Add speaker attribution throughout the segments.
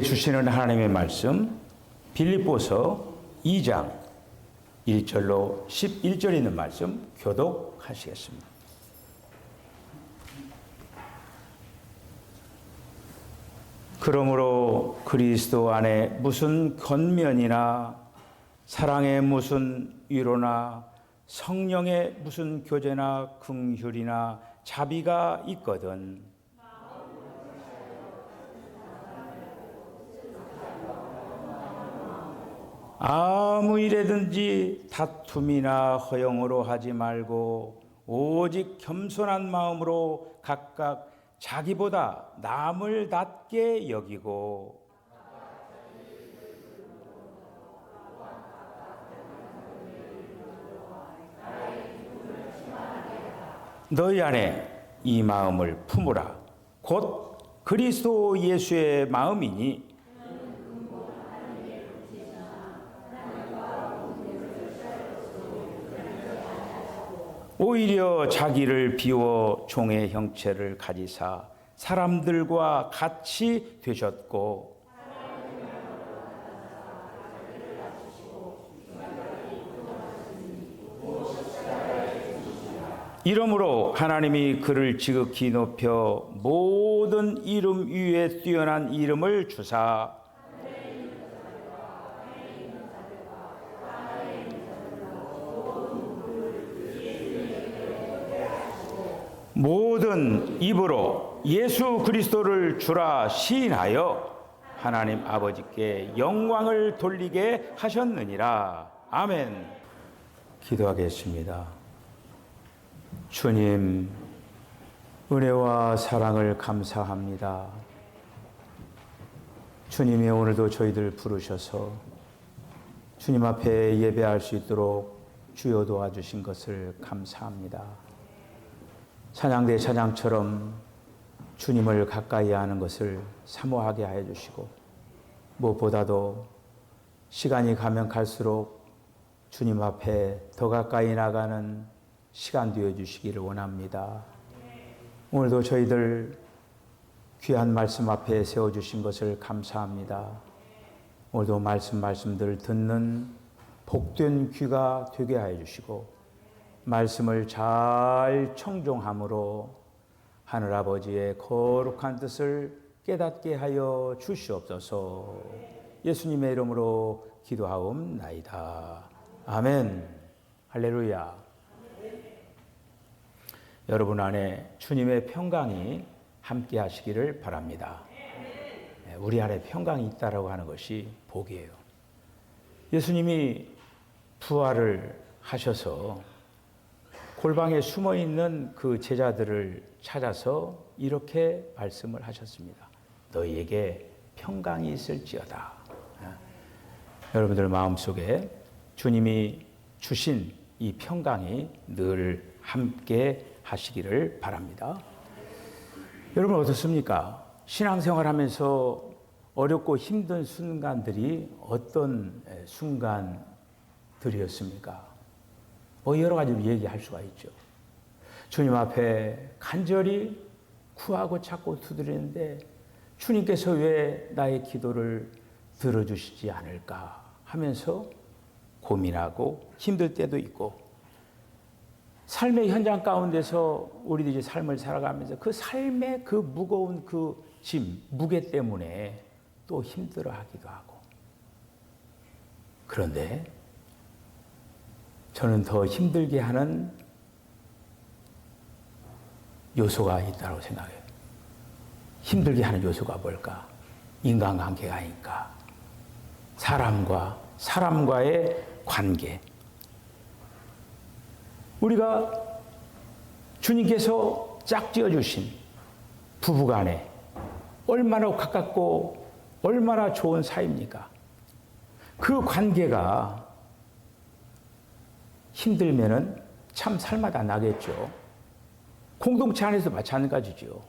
Speaker 1: 주시는 하나님의 말씀 빌립보서 2장 1절로 11절에 있는 말씀 교독하시겠습니다. 그러므로 그리스도 안에 무슨 권면이나 사랑의 무슨 위로나 성령의 무슨 교제나 긍휼이나 자비가 있거든 아무 일에든지 다툼이나 허영으로 하지 말고 오직 겸손한 마음으로 각각 자기보다 남을 낮게 여기고 너희 안에 이 마음을 품으라. 곧 그리스도 예수의 마음이니 오히려 자기를 비워 종의 형체를 가지사 사람들과 같이 되셨고 이러므로 하나님이 그를 지극히 높여 모든 이름 위에 뛰어난 이름을 주사 모든 입으로 예수 그리스도를 주라 시인하여 하나님 아버지께 영광을 돌리게 하셨느니라. 아멘. 기도하겠습니다. 주님, 은혜와 사랑을 감사합니다. 주님이 오늘도 저희들 부르셔서 주님 앞에 예배할 수 있도록 주여 도와주신 것을 감사합니다. 찬양대 찬양처럼 주님을 가까이 하는 것을 사모하게 하여 주시고 무엇보다도 시간이 가면 갈수록 주님 앞에 더 가까이 나가는 시간 되어 주시기를 원합니다. 오늘도 저희들 귀한 말씀 앞에 세워주신 것을 감사합니다. 오늘도 말씀들 듣는 복된 귀가 되게 하여 주시고 말씀을 잘 청종함으로 하늘아버지의 거룩한 뜻을 깨닫게 하여 주시옵소서. 예수님의 이름으로 기도하옵나이다. 아멘. 할렐루야. 여러분 안에 주님의 평강이 함께 하시기를 바랍니다. 우리 안에 평강이 있다라고 하는 것이 복이에요. 예수님이 부활을 하셔서 골방에 숨어있는 그 제자들을 찾아서 이렇게 말씀을 하셨습니다. 너희에게 평강이 있을지어다. 여러분들 마음속에 주님이 주신 이 평강이 늘 함께 하시기를 바랍니다. 여러분 어떻습니까? 신앙생활 하면서 어렵고 힘든 순간들이 어떤 순간들이었습니까? 여러 가지로 얘기할 수가 있죠. 주님 앞에 간절히 구하고 찾고 두드리는데 주님께서 왜 나의 기도를 들어주시지 않을까 하면서 고민하고 힘들 때도 있고 삶의 현장 가운데서 우리들이 삶을 살아가면서 그 삶의 그 무거운 그 짐, 무게 때문에 또 힘들어하기도 하고 그런데 저는 더 힘들게 하는 요소가 있다고 생각해요. 힘들게 하는 요소가 뭘까? 인간관계가 아닐까? 사람과의 관계. 우리가 주님께서 짝지어 주신 부부간에 얼마나 가깝고 얼마나 좋은 사이입니까? 그 관계가 힘들면은 참 살맛 안 나겠죠. 공동체 안에서 마찬가지죠.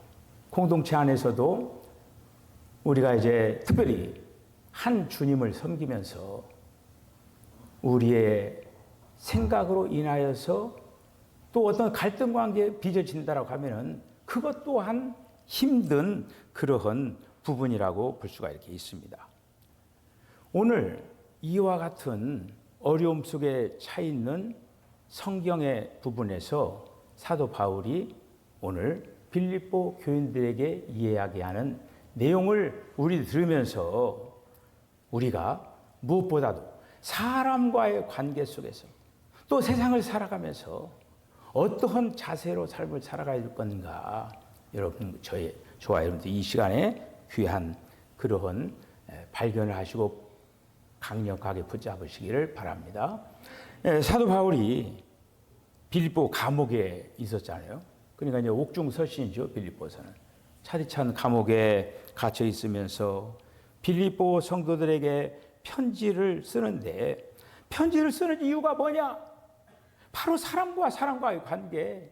Speaker 1: 공동체 안에서도 우리가 이제 특별히 한 주님을 섬기면서 우리의 생각으로 인하여서 또 어떤 갈등 관계에 빚어진다라고 하면은 그것 또한 힘든 그러한 부분이라고 볼 수가 이렇게 있습니다. 오늘 이와 같은 어려움 속에 차 있는 성경의 부분에서 사도 바울이 오늘 빌립보 교인들에게 이야기하는 내용을 우리 들으면서 우리가 무엇보다도 사람과의 관계 속에서 또 세상을 살아가면서 어떠한 자세로 삶을 살아가야 될 건가, 여러분, 저와 여러분들 이 시간에 귀한 그러한 발견을 하시고 강력하게 붙잡으시기를 바랍니다. 사도 바울이 빌립보 감옥에 있었잖아요. 그러니까 이제 옥중서신이죠, 빌립보서는. 차디찬 감옥에 갇혀 있으면서 빌립보 성도들에게 편지를 쓰는데, 편지를 쓰는 이유가 뭐냐? 바로 사람과의 관계,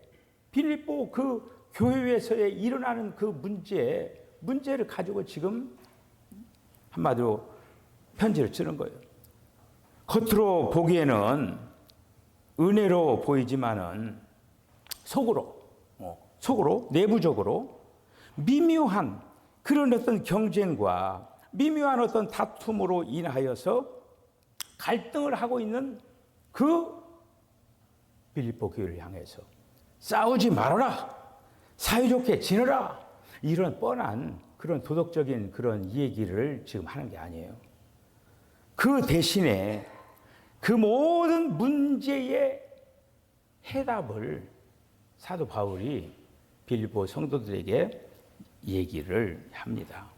Speaker 1: 빌립보 그 교회에서의 일어나는 그 문제를 가지고 지금 한마디로 편지를 쓰는 거예요. 겉으로 보기에는 은혜로 보이지만은 속으로 내부적으로 미묘한 그런 어떤 경쟁과 미묘한 어떤 다툼으로 인하여서 갈등을 하고 있는 그 빌립보 교회를 향해서 싸우지 말아라, 사이좋게 지내라, 이런 뻔한 그런 도덕적인 그런 얘기를 지금 하는 게 아니에요. 그 대신에 그 모든 문제의 해답을 사도 바울이 빌립보 성도들에게 얘기를 합니다.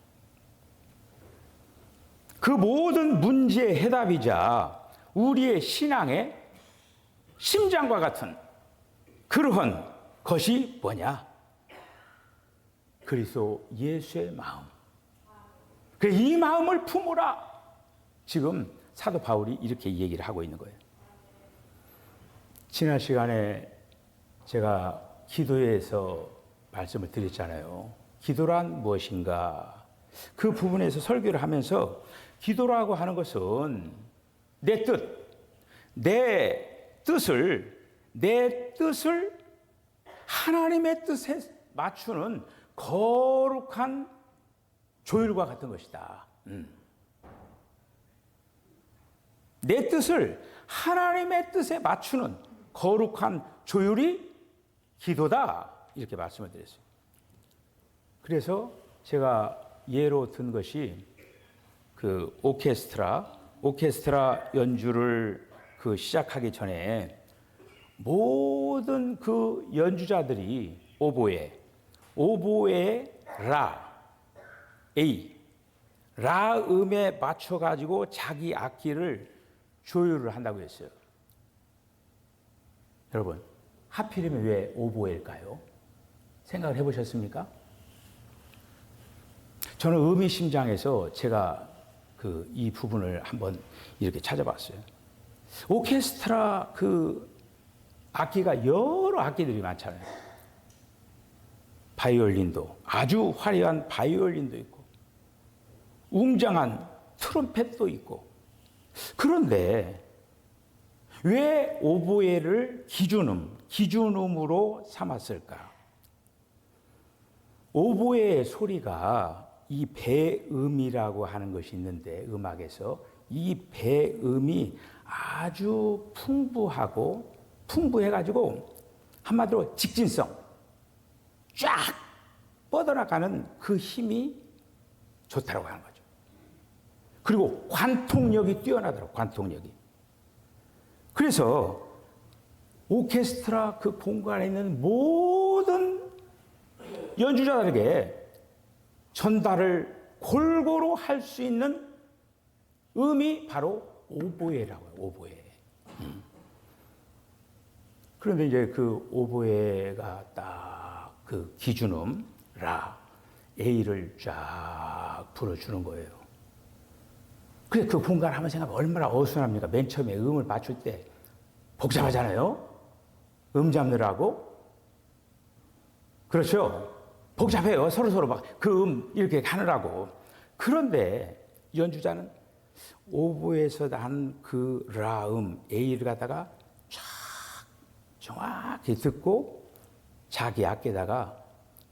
Speaker 1: 그 모든 문제의 해답이자 우리의 신앙의 심장과 같은 그러한 것이 뭐냐? 그리스도 예수의 마음. 이 마음을 품으라. 지금 사도 바울이 이렇게 얘기를 하고 있는 거예요. 지난 시간에 제가 기도에서 말씀을 드렸잖아요. 기도란 무엇인가? 그 부분에서 설교를 하면서 기도라고 하는 것은 내 뜻을 하나님의 뜻에 맞추는 거룩한 조율과 같은 것이다. 내 뜻을 하나님의 뜻에 맞추는 거룩한 조율이 기도다. 이렇게 말씀을 드렸어요. 그래서 제가 예로 든 것이 그 오케스트라 연주를 시작하기 전에 모든 그 연주자들이 오보에 라 음에 맞춰 가지고 자기 악기를 조율을 한다고 했어요. 여러분, 하필이면 왜 오보에일까요? 생각을 해보셨습니까? 저는 의미심장해서 제가 이 부분을 한번 이렇게 찾아봤어요. 오케스트라 악기가 여러 악기들이 많잖아요. 바이올린도, 아주 화려한 바이올린도 있고, 웅장한 트럼펫도 있고. 그런데 왜 오보에를 기준음으로 삼았을까? 오보에의 소리가 이 배음이라고 하는 것이 있는데, 음악에서 이 배음이 아주 풍부해가지고 한마디로 직진성, 쫙 뻗어나가는 그 힘이 좋다고 하는 거죠. 그리고 관통력이 뛰어나더라고요. 관통력이. 그래서 오케스트라 그 공간에 있는 모든 연주자들에게 전달을 골고루 할 수 있는 음이 바로 오보에라고요. 오보에. 그런데 이제 그 오보에가 딱 그 기준음 A를 쫙 불어주는 거예요. 그래, 그 공간 한번 생각하면 얼마나 어수선합니까? 맨 처음에 음을 맞출 때 복잡하잖아요? 음 잡느라고. 그렇죠? 복잡해요. 서로 막 그 이렇게 하느라고. 그런데 연주자는 오보에서 난 그 라음 A를 갖다가 쫙 정확히 듣고 자기 악기에다가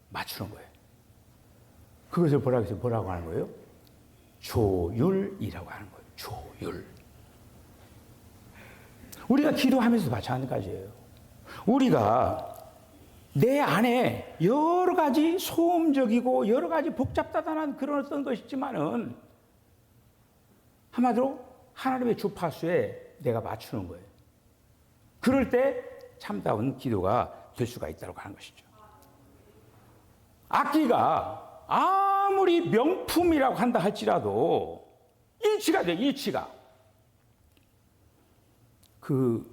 Speaker 1: 맞추는 거예요. 그것을 뭐라고 하는 거예요? 조율이라고 하는 거예요. 조율. 우리가 기도하면서도 마찬가지예요. 우리가 내 안에 여러 가지 소음적이고 여러 가지 복잡다단한 그런 어떤 것이지만은 한마디로 하나님의 주파수에 내가 맞추는 거예요. 그럴 때 참다운 기도가 될 수가 있다고 하는 것이죠. 악기가 아무리 명품이라고 한다 할지라도 일치가 돼요. 일치가. 그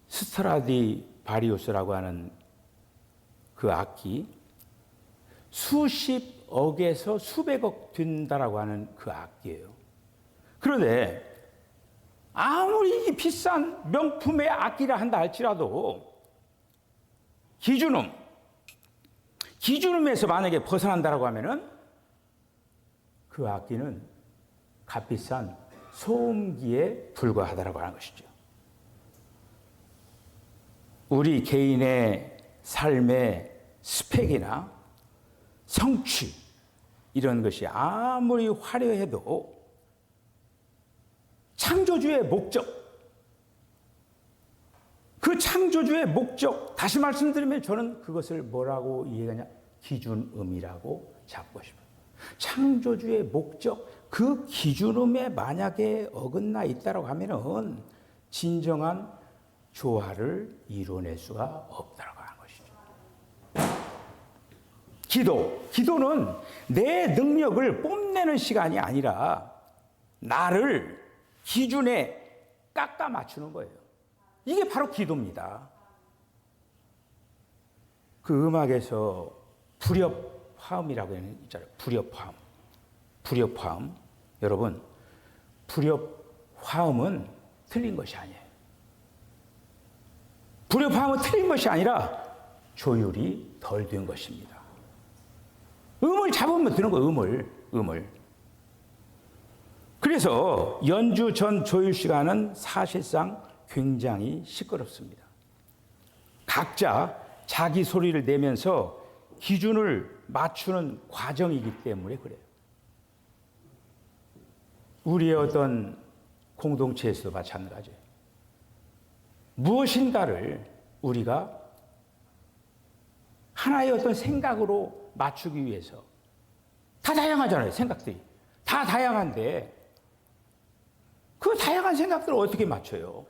Speaker 1: 스트라디바리우스라고 하는 그 악기 수십억에서 수백억 된다라고 하는 그 악기예요. 그런데 아무리 비싼 명품의 악기라 한다 할지라도 기준음에서 만약에 벗어난다라고 하면은 그 악기는 값비싼 소음기에 불과하다라고 하는 것이죠. 우리 개인의 삶의 스펙이나 성취 이런 것이 아무리 화려해도 창조주의 목적, 그 창조주의 목적, 다시 말씀드리면 저는 그것을 뭐라고 이해하냐? 기준음이라고 잡고 싶어요. 창조주의 목적, 그 기준음에 만약에 어긋나 있다고 하면은 진정한 조화를 이뤄낼 수가 없다고 하는 것이죠. 기도는 내 능력을 뽐내는 시간이 아니라 나를 기준에 깎아 맞추는 거예요. 이게 바로 기도입니다. 그 음악에서 불협화음이라고 있잖아요. 불협화음. 여러분, 불협화음은 틀린 것이 아니에요. 불협화음은 틀린 것이 아니라 조율이 덜 된 것입니다. 음을 잡으면 되는 거예요. 음을. 그래서 연주 전 조율 시간은 사실상 굉장히 시끄럽습니다. 각자 자기 소리를 내면서 기준을 맞추는 과정이기 때문에 그래요. 우리의 어떤 공동체에서도 마찬가지예요. 무엇인가를 우리가 하나의 어떤 생각으로 맞추기 위해서 다 다양하잖아요. 생각들이. 다 다양한데 그 다양한 생각들을 어떻게 맞춰요?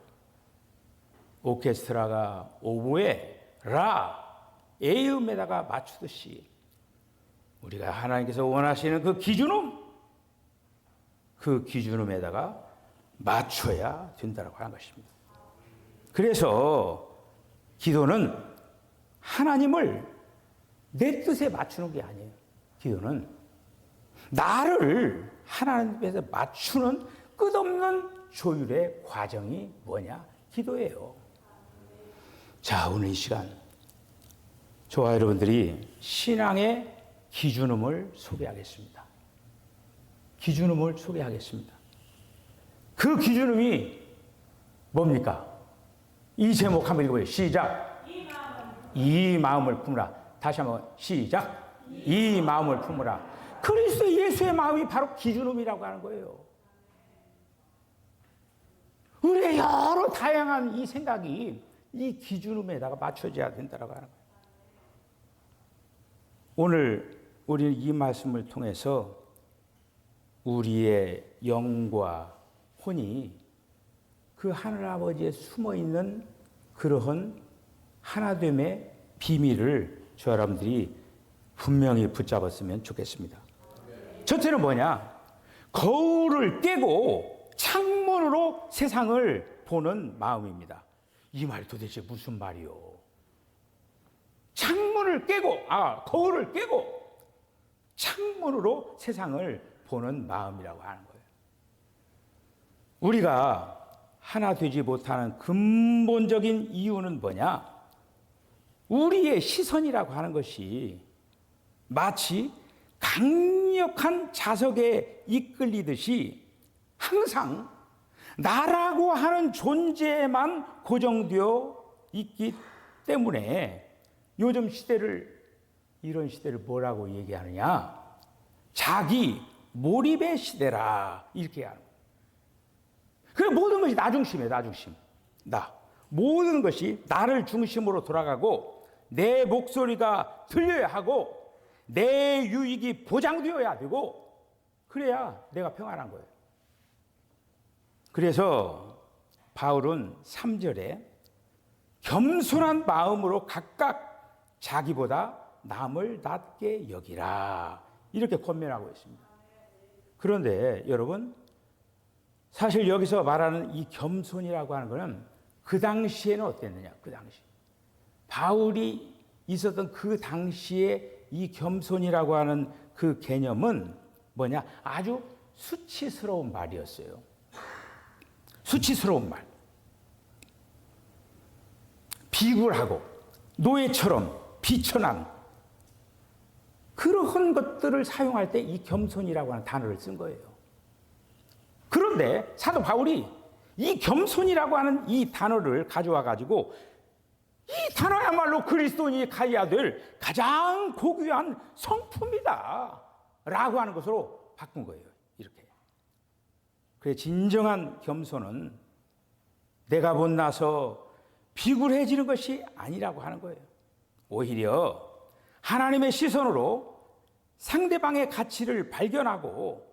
Speaker 1: 오케스트라가 오보에 라, A음에다가 맞추듯이 우리가 하나님께서 원하시는 그 기준음에다가 맞춰야 된다고 하는 것입니다. 그래서 기도는 하나님을 내 뜻에 맞추는 게 아니에요. 기도는 나를 하나님께서 맞추는 끝없는 조율의 과정이 뭐냐? 기도예요. 자, 오늘 이 시간 저와 여러분들이 신앙의 기준음을 소개하겠습니다. 기준음을 소개하겠습니다. 그 기준음이 뭡니까? 이 제목 한번 읽어보세요. 시작. 이 마음을 품으라. 다시 한번 시작. 이 마음을 품으라. 그리스도 예수의 마음이 바로 기준음이라고 하는 거예요. 우리의 여러 다양한 이 생각이 이 기준음에다가 맞춰져야 된다고 하는 거예요. 오늘 우리는 이 말씀을 통해서 우리의 영과 혼이 그 하늘아버지에 숨어있는 그러한 하나됨의 비밀을 저 여러분들이 분명히 붙잡았으면 좋겠습니다. 첫째는 뭐냐? 거울을 깨고 창문으로 세상을 보는 마음입니다. 이 말이 도대체 무슨 말이요? 거울을 깨고 창문으로 세상을 보는 마음이라고 하는 거예요. 우리가 하나 되지 못하는 근본적인 이유는 뭐냐? 우리의 시선이라고 하는 것이 마치 강력한 자석에 이끌리듯이 항상 나라고 하는 존재만 고정되어 있기 때문에 요즘 시대를 이런 시대를 뭐라고 얘기하느냐? 자기 몰입의 시대라 이렇게 하는 거예요. 그래 모든 것이 나 중심이에요. 나 중심. 나. 모든 것이 나를 중심으로 돌아가고 내 목소리가 들려야 하고 내 유익이 보장되어야 되고 그래야 내가 평안한 거예요. 그래서 바울은 3절에 겸손한 마음으로 각각 자기보다 남을 낮게 여기라 이렇게 권면하고 있습니다. 그런데 여러분 사실 여기서 말하는 이 겸손이라고 하는 것은 그 당시에는 어땠느냐? 그 당시 바울이 있었던 그 당시에 이 겸손이라고 하는 그 개념은 뭐냐? 아주 수치스러운 말이었어요. 수치스러운 말. 비굴하고 노예처럼 비천한 그러한 것들을 사용할 때 이 겸손이라고 하는 단어를 쓴 거예요. 그런데 사도 바울이 이 겸손이라고 하는 이 단어를 가져와 가지고 이 단어야말로 그리스도인이 가져야 될 가장 고귀한 성품이다 라고 하는 것으로 바꾼 거예요. 이렇게. 그래 진정한 겸손은 내가 못나서 비굴해지는 것이 아니라고 하는 거예요. 오히려 하나님의 시선으로 상대방의 가치를 발견하고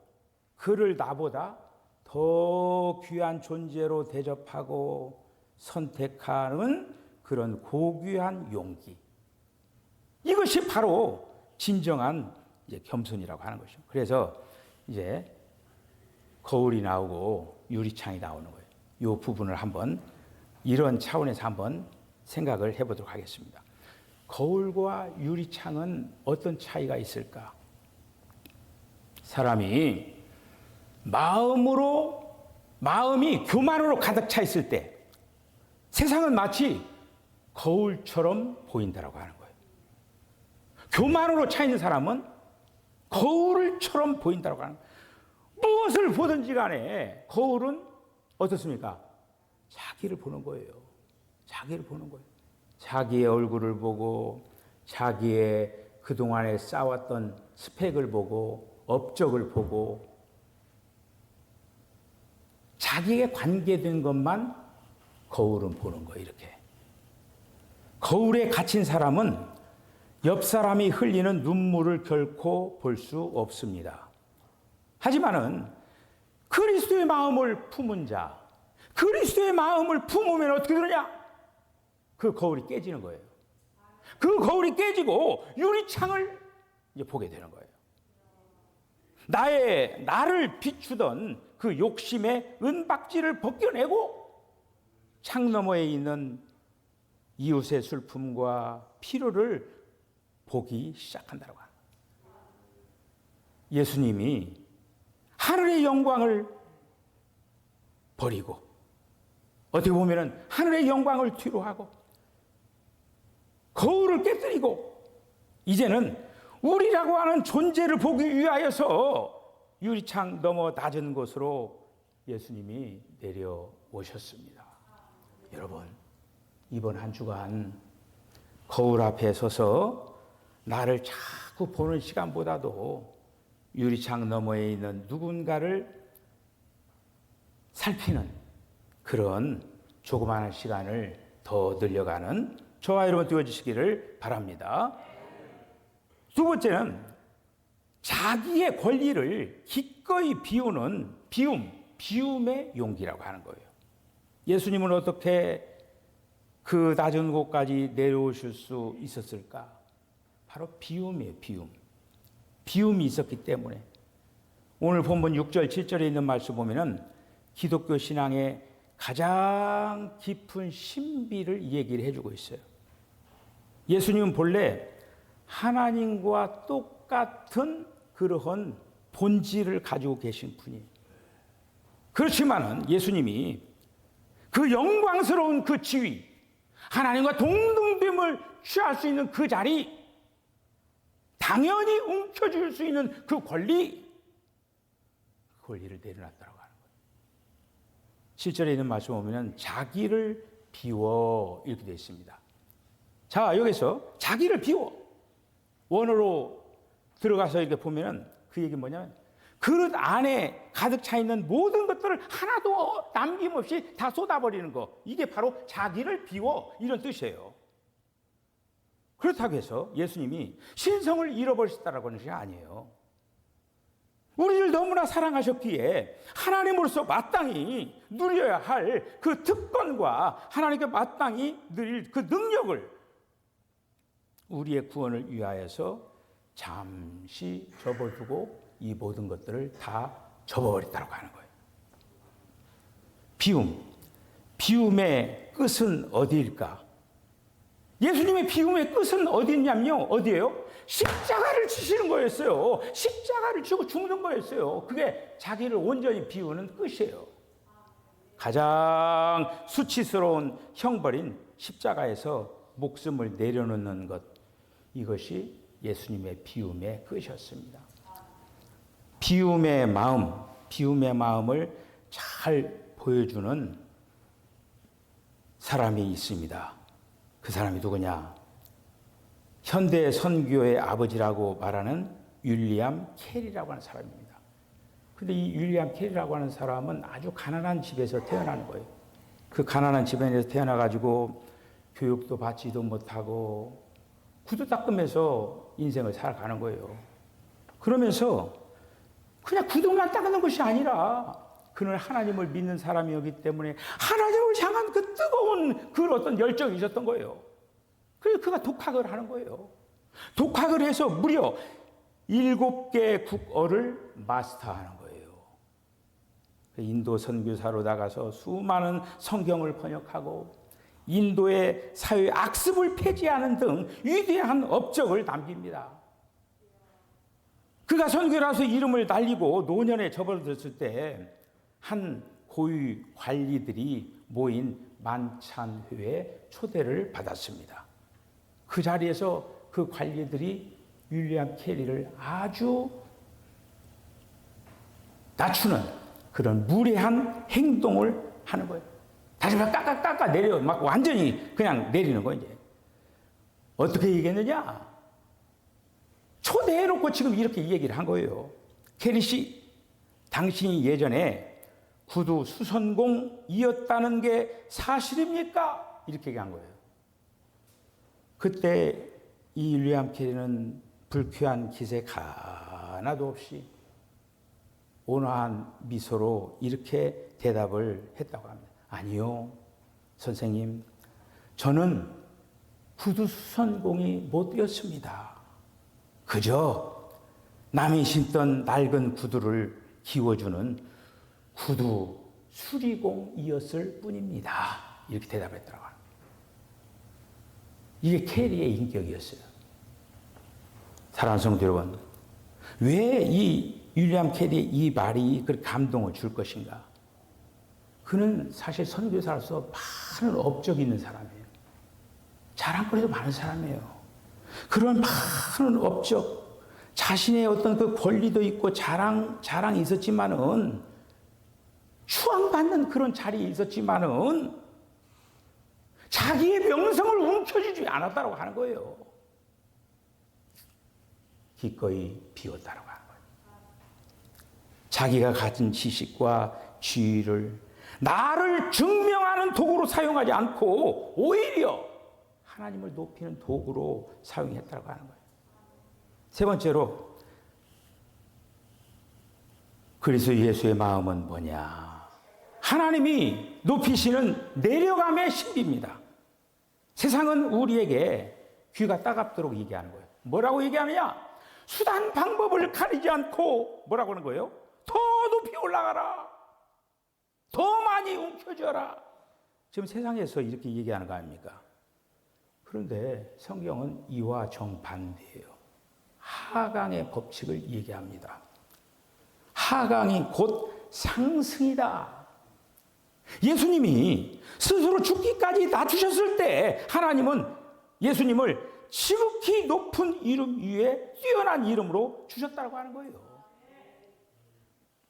Speaker 1: 그를 나보다 더 귀한 존재로 대접하고 선택하는 그런 고귀한 용기. 이것이 바로 진정한 이제 겸손이라고 하는 것이죠. 그래서 이제 거울이 나오고 유리창이 나오는 거예요. 이 부분을 한번 이런 차원에서 한번 생각을 해보도록 하겠습니다. 거울과 유리창은 어떤 차이가 있을까? 사람이 마음이 교만으로 가득 차 있을 때 세상은 마치 거울처럼 보인다라고 하는 거예요. 교만으로 차 있는 사람은 거울처럼 보인다라고 하는 거예요. 무엇을 보든지 간에 거울은 어떻습니까? 자기를 보는 거예요. 자기를 보는 거예요. 자기의 얼굴을 보고 자기의 그동안에 쌓았던 스펙을 보고 업적을 보고 자기에 관계된 것만 거울은 보는 거예요. 이렇게. 거울에 갇힌 사람은 옆 사람이 흘리는 눈물을 결코 볼 수 없습니다. 하지만은 그리스도의 마음을 품은 자, 그리스도의 마음을 품으면 어떻게 되느냐? 그 거울이 깨지는 거예요. 그 거울이 깨지고 유리창을 이제 보게 되는 거예요. 나를 비추던 그 욕심의 은박지를 벗겨내고 창 너머에 있는 이웃의 슬픔과 필요를 보기 시작한다고 합니다. 예수님이 하늘의 영광을 버리고 어떻게 보면 하늘의 영광을 뒤로 하고 거울을 깨뜨리고 이제는 우리라고 하는 존재를 보기 위하여서 유리창 너머 낮은 곳으로 예수님이 내려오셨습니다. 여러분, 이번 한 주간 거울 앞에 서서 나를 자꾸 보는 시간보다도 유리창 너머에 있는 누군가를 살피는 그런 조그마한 시간을 더 늘려가는 저와 여러분 되어주시기를 바랍니다. 두 번째는 자기의 권리를 기꺼이 비우는 비움의 용기라고 하는 거예요. 예수님은 어떻게 그 낮은 곳까지 내려오실 수 있었을까? 바로 비움이에요, 비움. 비움이 있었기 때문에. 오늘 본문 6절, 7절에 있는 말씀 보면은 기독교 신앙의 가장 깊은 신비를 얘기를 해주고 있어요. 예수님은 본래 하나님과 똑같은 그러한 본질을 가지고 계신 분이에요. 그렇지만은 예수님이 그 영광스러운 그 지위, 하나님과 동등됨을 취할 수 있는 그 자리, 당연히 움켜쥘 수 있는 그 권리를 내려놨다고 하는 거예요. 7절에 있는 말씀 보면 자기를 비워 이렇게 되어 있습니다. 자, 여기서 자기를 비워. 원어로 들어가서 이렇게 보면은 그 얘기 뭐냐면 그릇 안에 가득 차 있는 모든 것들을 하나도 남김없이 다 쏟아버리는 거. 이게 바로 자기를 비워 이런 뜻이에요. 그렇다고 해서 예수님이 신성을 잃어버리셨다라고 하는 것이 아니에요. 우리를 너무나 사랑하셨기에 하나님으로서 마땅히 누려야 할 그 특권과 하나님께 마땅히 누릴 그 능력을 우리의 구원을 위하여서 잠시 접어두고 이 모든 것들을 다 접어버렸다고 하는 거예요. 비움의 끝은 어디일까? 예수님의 비움의 끝은 어디 있냐면요. 어디예요? 십자가를 지시는 거였어요. 십자가를 지고 죽는 거였어요. 그게 자기를 온전히 비우는 끝이에요. 가장 수치스러운 형벌인 십자가에서 목숨을 내려놓는 것, 이것이 예수님의 비움의 끝이었습니다. 비움의 마음을 잘 보여주는 사람이 있습니다. 그 사람이 누구냐? 현대 선교의 아버지라고 말하는 윌리엄 캐리라고 하는 사람입니다. 근데 이 윌리엄 캐리라고 하는 사람은 아주 가난한 집에서 태어난 거예요. 그 가난한 집안에서 태어나가지고 교육도 받지도 못하고 구두 닦으면서 인생을 살아가는 거예요. 그러면서 그냥 구두만 닦는 것이 아니라 그는 하나님을 믿는 사람이었기 때문에 하나님을 향한 그 뜨거운 그 어떤 열정이 있었던 거예요. 그래서 그가 독학을 하는 거예요. 독학을 해서 무려 7개 국어를 마스터하는 거예요. 인도 선교사로 나가서 수많은 성경을 번역하고 인도의 사회 악습을 폐지하는 등 위대한 업적을 남깁니다. 그가 선교를 해서 이름을 날리고 노년에 접어들었을 때 한 고위 관리들이 모인 만찬회에 초대를 받았습니다. 그 자리에서 그 관리들이 윌리엄 캐리를 아주 낮추는 그런 무례한 행동을 하는 거예요. 다시 막 깎아 내려, 막 완전히 그냥 내리는 거예요. 이제. 어떻게 얘기했느냐? 초대해놓고 지금 이렇게 얘기를 한 거예요. 캐리 씨, 당신이 예전에 구두 수선공이었다는 게 사실입니까? 이렇게 얘기한 거예요. 그때 이 윌리엄 캐리는 불쾌한 기색 하나도 없이 온화한 미소로 이렇게 대답을 했다고 합니다. 아니요, 선생님, 저는 구두 수선공이 못 되었습니다. 그저 남이 신던 낡은 구두를 기워주는 구두 수리공이었을 뿐입니다. 이렇게 대답했더라고요. 이게 캐리의 인격이었어요. 사랑하는 성도 여러분, 왜 이 윌리엄 캐리의 이 말이 그렇게 감동을 줄 것인가? 그는 사실 선교사로서 많은 업적이 있는 사람이에요. 자랑거리도 많은 사람이에요. 그런 많은 업적, 자신의 어떤 그 권리도 있고 자랑이 있었지만은, 추앙받는 그런 자리에 있었지만은, 자기의 명성을 움켜쥐지 않았다고 하는 거예요. 기꺼이 비웠다고 하는 거예요. 자기가 가진 지식과 지위를 나를 증명하는 도구로 사용하지 않고 오히려 하나님을 높이는 도구로 사용했다고 하는 거예요. 세 번째로, 그리스도 예수의 마음은 뭐냐? 하나님이 높이시는 내려감의 신비입니다. 세상은 우리에게 귀가 따갑도록 얘기하는 거예요. 뭐라고 얘기하느냐? 수단 방법을 가리지 않고 뭐라고 하는 거예요? 더 높이 올라가라. 더 많이 움켜쥐어라. 지금 세상에서 이렇게 얘기하는 거 아닙니까? 그런데 성경은 이와 정반대예요. 하강의 법칙을 얘기합니다. 하강이 곧 상승이다. 예수님이 스스로 죽기까지 낮추셨을 때 하나님은 예수님을 지극히 높은 이름 위에 뛰어난 이름으로 주셨다고 하는 거예요.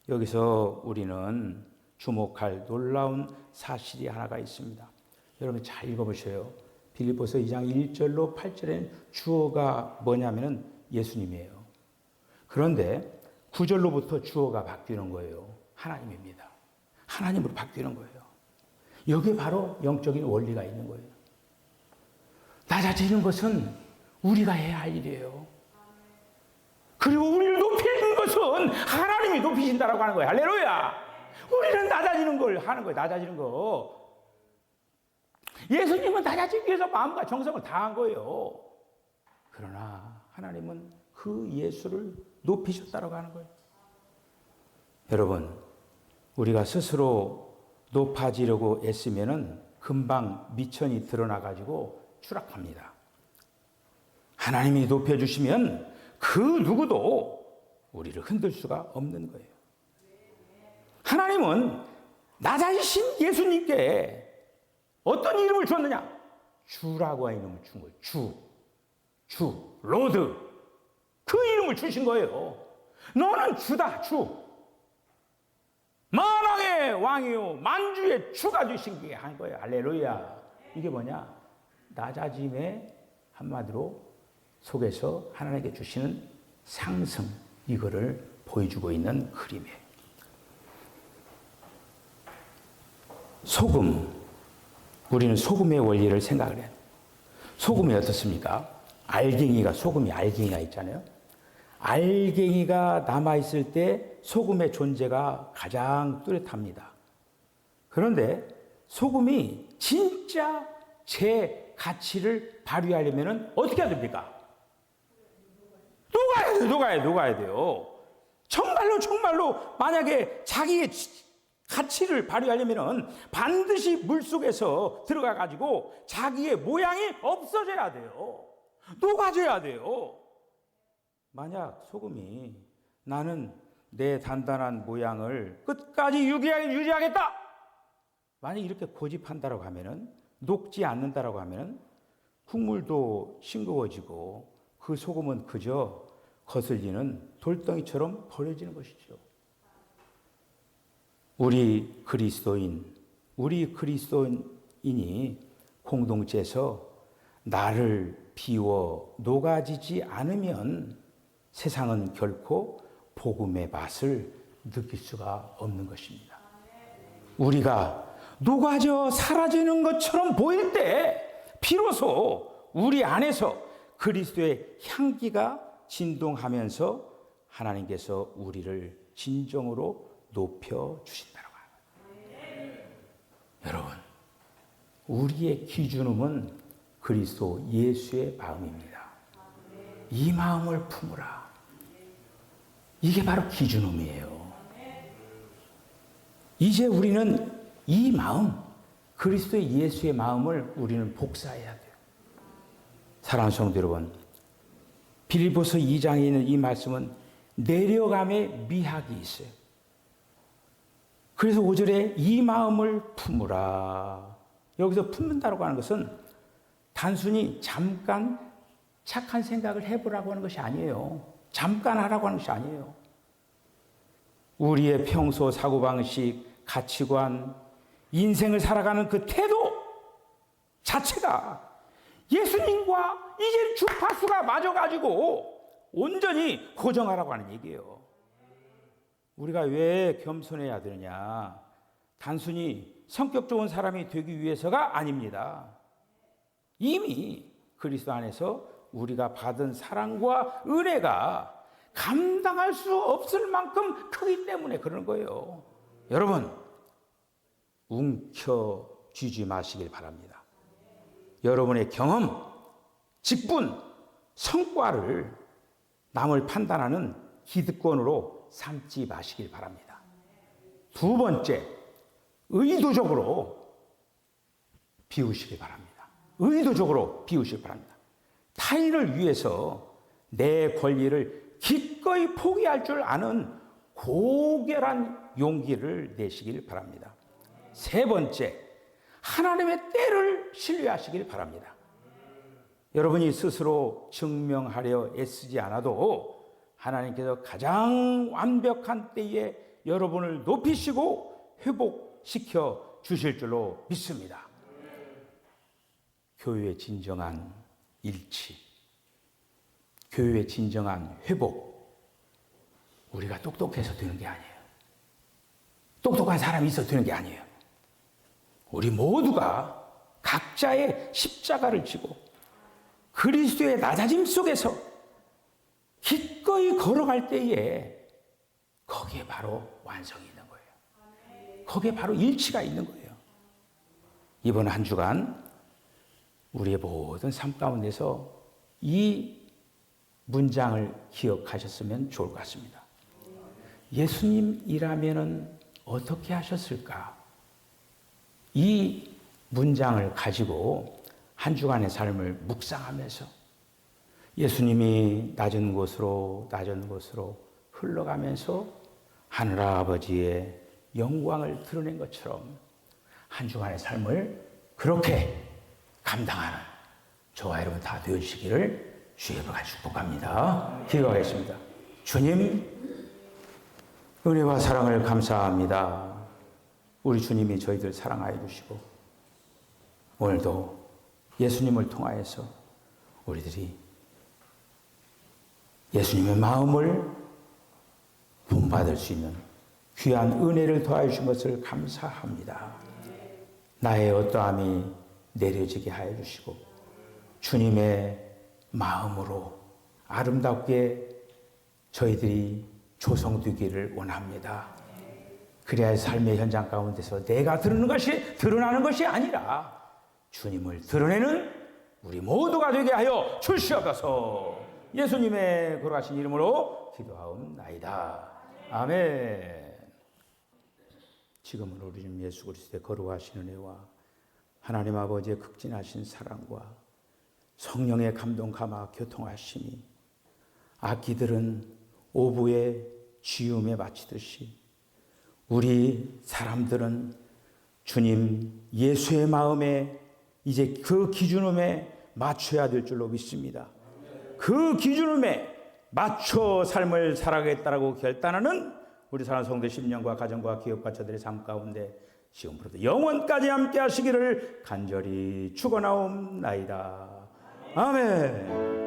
Speaker 1: 여기서 우리는 주목할 놀라운 사실이 하나가 있습니다. 여러분 잘 읽어보세요. 빌립보서 2장 1절로 8절에는 주어가 뭐냐면은 예수님이에요. 그런데 9절로부터 주어가 바뀌는 거예요. 하나님입니다. 하나님으로 바뀌는 거예요. 여기에 바로 영적인 원리가 있는 거예요. 낮아지는 것은 우리가 해야 할 일이에요. 그리고 우리를 높이는 것은 하나님이 높이신다라고 하는 거예요. 할렐루야! 우리는 낮아지는 걸 하는 거예요. 낮아지는 거. 예수님은 낮아지기 위해서 마음과 정성을 다한 거예요. 그러나 하나님은 그 예수를 높이셨다라고 하는 거예요. 여러분, 우리가 스스로 높아지려고 애쓰면은 금방 미천이 드러나가지고 추락합니다. 하나님이 높여주시면 그 누구도 우리를 흔들 수가 없는 거예요. 하나님은 낮아지신 예수님께 어떤 이름을 줬느냐? 주라고 하는 이름을 준 거예요. 주, 로드. 그 이름을 주신 거예요. 너는 주다, 주. 만왕의 왕이요, 만주의 주가 주신 게 한 거예요. 할렐루야. 이게 뭐냐? 낮아짐의 한마디로 속에서 하나님께 주시는 상승, 이거를 보여주고 있는 그림이에요. 소금. 우리는 소금의 원리를 생각을 해요. 소금이 어떻습니까? 소금이 알갱이가 있잖아요. 알갱이가 남아있을 때 소금의 존재가 가장 뚜렷합니다. 그런데 소금이 진짜 제 가치를 발휘하려면 어떻게 해야 됩니까? 녹아야 돼요. 정말로 만약에 자기의 가치를 발휘하려면 반드시 물속에서 들어가가지고 자기의 모양이 없어져야 돼요. 녹아져야 돼요. 만약 소금이 나는 내 단단한 모양을 끝까지 유지하겠다. 만약 이렇게 고집한다라고 하면은 녹지 않는다라고 하면은 국물도 싱거워지고 그 소금은 그저 거슬리는 돌덩이처럼 버려지는 것이죠. 우리 그리스도인이 공동체에서 나를 비워 녹아지지 않으면 세상은 결코 복음의 맛을 느낄 수가 없는 것입니다. 우리가 녹아져 사라지는 것처럼 보일 때 비로소 우리 안에서 그리스도의 향기가 진동하면서 하나님께서 우리를 진정으로 높여주신다고 합니다. 여러분, 우리의 기준음은 그리스도 예수의 마음입니다. 이 마음을 품으라. 이게 바로 기준음이에요. 이제 우리는 이 마음, 그리스도의 예수의 마음을 우리는 복사해야 돼요. 사랑하는 성도 여러분, 빌립보서 2장에 있는 이 말씀은 내려감의 미학이 있어요. 그래서 5절에 이 마음을 품으라. 여기서 품는다고 하는 것은 단순히 잠깐 착한 생각을 해보라고 하는 것이 아니에요. 잠깐 하라고 하는 것이 아니에요. 우리의 평소 사고방식, 가치관, 인생을 살아가는 그 태도 자체가 예수님과 이제 주파수가 맞아가지고 온전히 고정하라고 하는 얘기예요. 우리가 왜 겸손해야 되느냐? 단순히 성격 좋은 사람이 되기 위해서가 아닙니다. 이미 그리스도 안에서 우리가 받은 사랑과 은혜가 감당할 수 없을 만큼 크기 때문에 그러는 거예요. 여러분, 움켜쥐지 마시길 바랍니다. 여러분의 경험, 직분, 성과를 남을 판단하는 기득권으로 삼지 마시길 바랍니다. 두 번째, 의도적으로 비우시길 바랍니다. 의도적으로 비우시길 바랍니다. 타인을 위해서 내 권리를 기꺼이 포기할 줄 아는 고결한 용기를 내시길 바랍니다. 세 번째, 하나님의 때를 신뢰하시길 바랍니다. 여러분이 스스로 증명하려 애쓰지 않아도 하나님께서 가장 완벽한 때에 여러분을 높이시고 회복시켜 주실 줄로 믿습니다. 교회의 진정한 일치. 교회의 진정한 회복, 우리가 똑똑해서 되는 게 아니에요. 똑똑한 사람이 있어서 되는 게 아니에요. 우리 모두가 각자의 십자가를 지고 그리스도의 낮아짐 속에서 기꺼이 걸어갈 때에 거기에 바로 완성이 있는 거예요. 거기에 바로 일치가 있는 거예요. 이번 한 주간 우리의 모든 삶 가운데서 이 문장을 기억하셨으면 좋을 것 같습니다. 예수님이라면은 어떻게 하셨을까? 이 문장을 가지고 한 주간의 삶을 묵상하면서 예수님이 낮은 곳으로 흘러가면서 하늘아버지의 영광을 드러낸 것처럼 한 주간의 삶을 그렇게 감당하는 저와 여러분 다 되어주시기를 주의 이름으로 축복합니다. 기도하겠습니다. 주님, 은혜와 사랑을 감사합니다. 우리 주님이 저희들 사랑하여 주시고 오늘도 예수님을 통하여서 우리들이 예수님의 마음을 본받을 수 있는 귀한 은혜를 더하여 주신 것을 감사합니다. 나의 어떠함이 내려지게 하여 주시고 주님의 마음으로 아름답게 저희들이 조성되기를 원합니다. 그래야 삶의 현장 가운데서 내가 드러나는 것이 아니라 주님을 드러내는 우리 모두가 되게 하여 주시옵소서. 예수님의 거룩하신 이름으로 기도하옵나이다. 아멘. 지금은 우리 주님 예수 그리스도의 거룩하신 은혜와 하나님 아버지의 극진하신 사랑과 성령의 감동 감화 교통하심이 악기들은 오부의 지음에 바치듯이 우리 사람들은 주님 예수의 마음에 이제 그 기준음에 맞춰야 될 줄로 믿습니다. 그 기준음에 맞춰 삶을 살아가겠다라고 결단하는 우리 사랑하는 성도 10년과 가정과 기업과 저들의 삶 가운데 지금부터 영원까지 함께 하시기를 간절히 축원하옵나이다. 아멘.